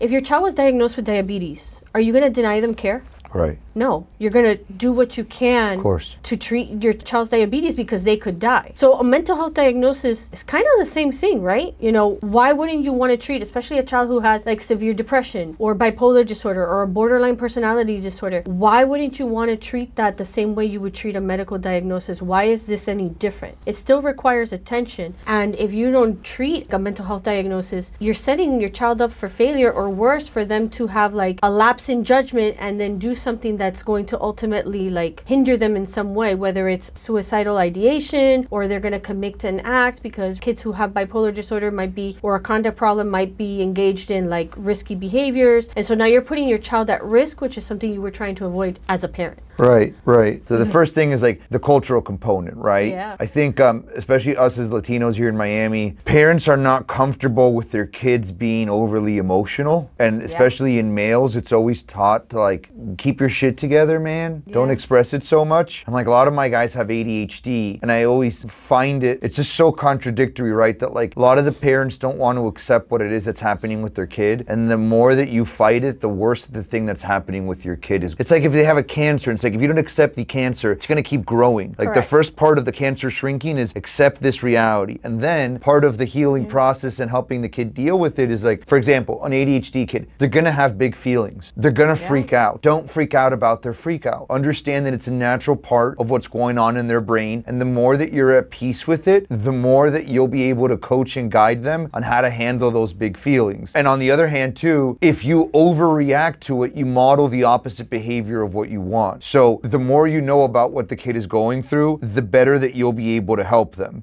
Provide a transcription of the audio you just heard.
If your child was diagnosed with diabetes, are you going to deny them care? Right. No, you're going to do what you can Of course. to treat your child's diabetes because they could die. So a mental health diagnosis is kind of the same thing, right? You know, why wouldn't you want to treat, especially a child who has like severe depression or bipolar disorder or a borderline personality disorder? Why wouldn't you want to treat that the same way you would treat a medical diagnosis? Why is this any different? It still requires attention. And if you don't treat a mental health diagnosis, you're setting your child up for failure, or worse, for them to have like a lapse in judgment and then do something that's going to ultimately like hinder them in some way, whether it's suicidal ideation or they're going to commit an act, because kids who have bipolar disorder might be, or a conduct problem, might be engaged in like risky behaviors. And so now you're putting your child at risk, which is something you were trying to avoid as a parent. Right, right. So the first thing is like the cultural component, right? Yeah. I think, especially us as Latinos here in Miami, parents are not comfortable with their kids being overly emotional. And especially in males, it's always taught to like, keep your shit together, man. Don't express it so much. And like a lot of my guys have ADHD, and I always find it's just so contradictory, right? That like a lot of the parents don't want to accept what it is that's happening with their kid. And the more that you fight it, the worse the thing that's happening with your kid is. It's like if they have a cancer, it's like if you don't accept the cancer, it's going to keep growing. Like the first part of the cancer shrinking is accept this reality. And then part of the healing process and helping the kid deal with it is like, for example, an ADHD kid, they're going to have big feelings. They're going to freak out. Don't freak out about their freak out. Understand that it's a natural part of what's going on in their brain. And the more that you're at peace with it, the more that you'll be able to coach and guide them on how to handle those big feelings. And on the other hand too, if you overreact to it, you model the opposite behavior of what you want. So the more you know about what the kid is going through, the better that you'll be able to help them.